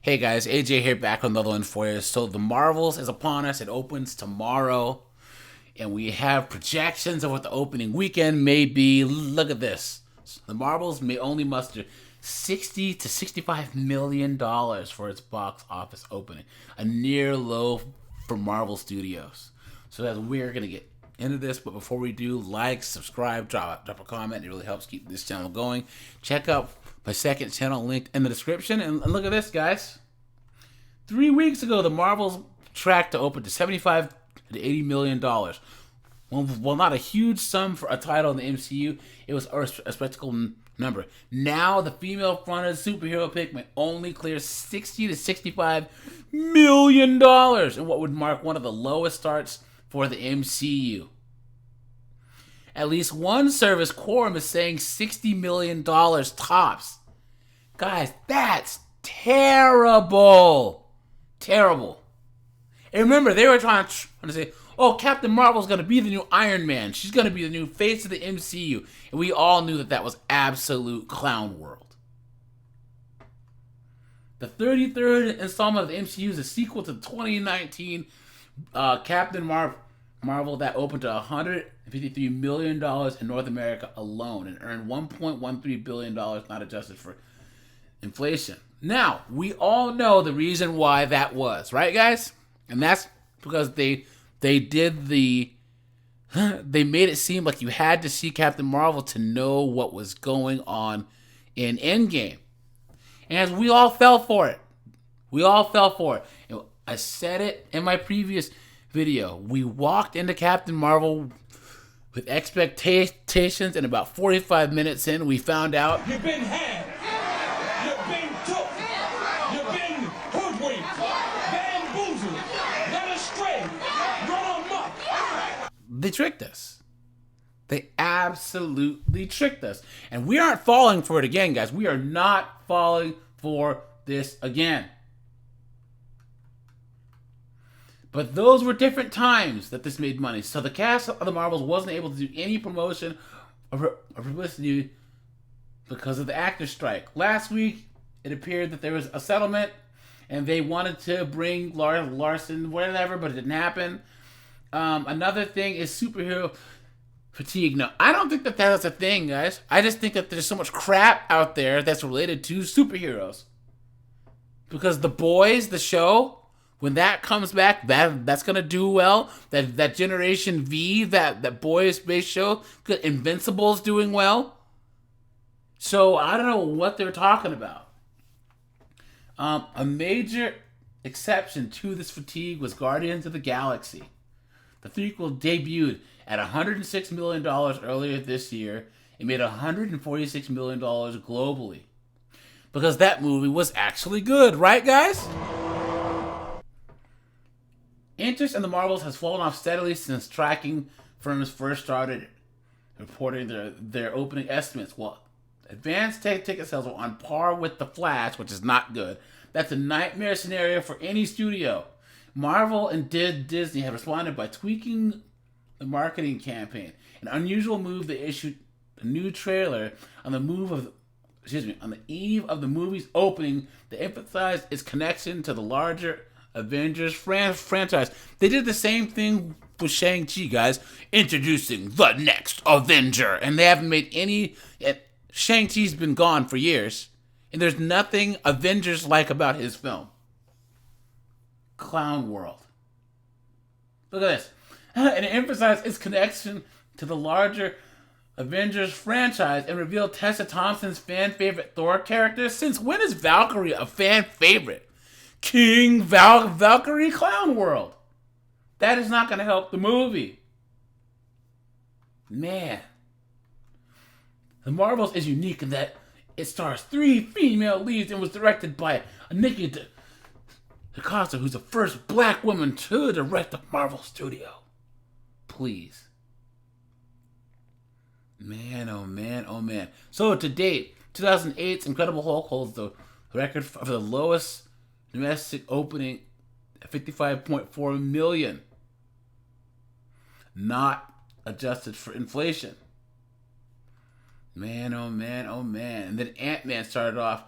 Hey guys, AJ here back with another one for you. So the Marvels is upon us. It opens tomorrow. And we have projections of what the opening weekend may be. Look at this. The Marvels may only muster 60 to 65 million dollars for its box office opening. A near low for Marvel Studios. So as we're gonna get into this, but before we do, like, subscribe, drop a comment. It really helps keep this channel going. Check out my second channel linked in the description. And look at this, guys. 3 weeks ago, the Marvels tracked to open to 75 to 80 million dollars. Well, not a huge sum for a title in the MCU. It was a spectacle number. Now, the female-fronted superhero pick may only clear 60 to 65 million dollars, in what would mark one of the lowest starts for the MCU. At least one service quorum is saying $60 million tops. Guys, that's terrible. Terrible. And remember, they were trying to say, oh, Captain Marvel's going to be the new Iron Man. She's going to be the new face of the MCU. And we all knew that that was absolute clown world. The 33rd installment of the MCU is a sequel to the 2019 Captain Marvel that opened to $153 million in North America alone and earned $1.13 billion not adjusted for inflation. Now, we all know the reason why that was, right, guys? And that's because they did they made it seem like you had to see Captain Marvel to know what was going on in Endgame. And we all fell for it. We all fell for it. And I said it in my previous video. We walked into Captain Marvel with expectations, and about 45 minutes in, we found out you've been had. You've been took. You've been hoodwinked, bamboozled, led astray, run amok. they tricked us. They absolutely tricked us. And we aren't falling for it again, guys. We are not falling for this again. But those were different times that this made money. So the cast of the Marvels wasn't able to do any promotion or publicity because of the actor strike. Last week, it appeared that there was a settlement and they wanted to bring Larson, whatever, but it didn't happen. Another thing is superhero fatigue. No, I don't think that that's a thing, guys. I just think that there's so much crap out there that's related to superheroes. Because The Boys, the show, when that comes back, that's gonna do well. That Generation V, that boys-based show, Invincible's doing well. So I don't know what they're talking about. A major exception to this fatigue was Guardians of the Galaxy. The threequel debuted at $106 million earlier this year. It made $146 million globally. Because that movie was actually good, right, guys? Interest in the Marvels has fallen off steadily since tracking firms first started reporting their opening estimates. Well, advanced ticket sales are on par with The Flash, which is not good. That's a nightmare scenario for any studio. Marvel and Disney have responded by tweaking the marketing campaign. An unusual move, they issued a new trailer on the eve of the movie's opening to emphasize its connection to the larger Avengers franchise. They did the same thing with Shang-Chi, guys, introducing the next Avenger, and they haven't made any. Shang-Chi's been gone for years, and there's nothing Avengers-like about his film. Clown World. Look at this. And it emphasized its connection to the larger Avengers franchise and revealed Tessa Thompson's fan favorite Thor character. Since when is Valkyrie a fan favorite? King Valkyrie Clown World. That is not going to help the movie. Man. The Marvels is unique in that it stars 3 female leads and was directed by Nikki DaCosta, who's the first black woman to direct a Marvel studio. Please. Man, oh man, oh man. So to date, 2008's Incredible Hulk holds the record for the lowest domestic opening at $55.4 million. Not adjusted for inflation. Man, oh man, oh man. And then Ant-Man started off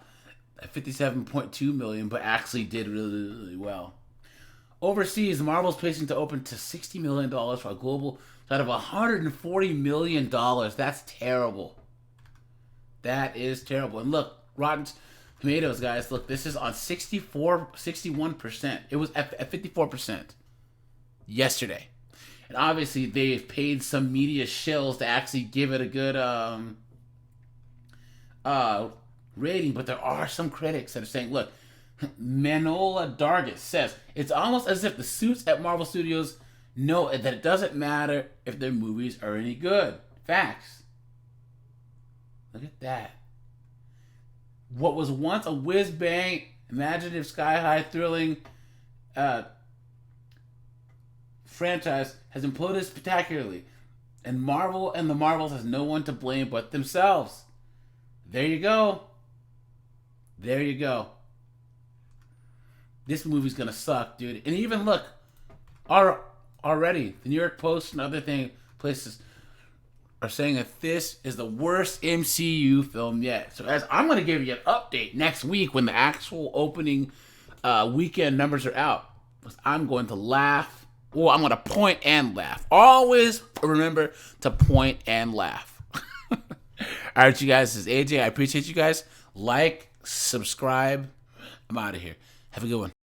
at 57.2 million, but actually did really, really well. Overseas, Marvel's pacing to open to $60 million for a global out of $140 million. That's terrible. That is terrible. And look, Rotten Tomatoes, guys, look, this is on 61%. It was at 54% yesterday. And obviously, they've paid some media shills to actually give it a good rating. But there are some critics that are saying, look, Manola Dargis says, it's almost as if the suits at Marvel Studios know that it doesn't matter if their movies are any good. Facts. Look at that. What was once a whiz-bang, imaginative, sky-high, thrilling franchise has imploded spectacularly. And Marvel and the Marvels has no one to blame but themselves. There you go. There you go. This movie's gonna suck, dude. And even look, already the New York Post and other places are saying that this is the worst MCU film yet. So as I'm gonna give you an update next week when the actual opening weekend numbers are out. I'm going to laugh. Well, I'm gonna point and laugh. Always remember to point and laugh. All right, you guys. This is AJ. I appreciate you guys. Like, subscribe. I'm out of here. Have a good one.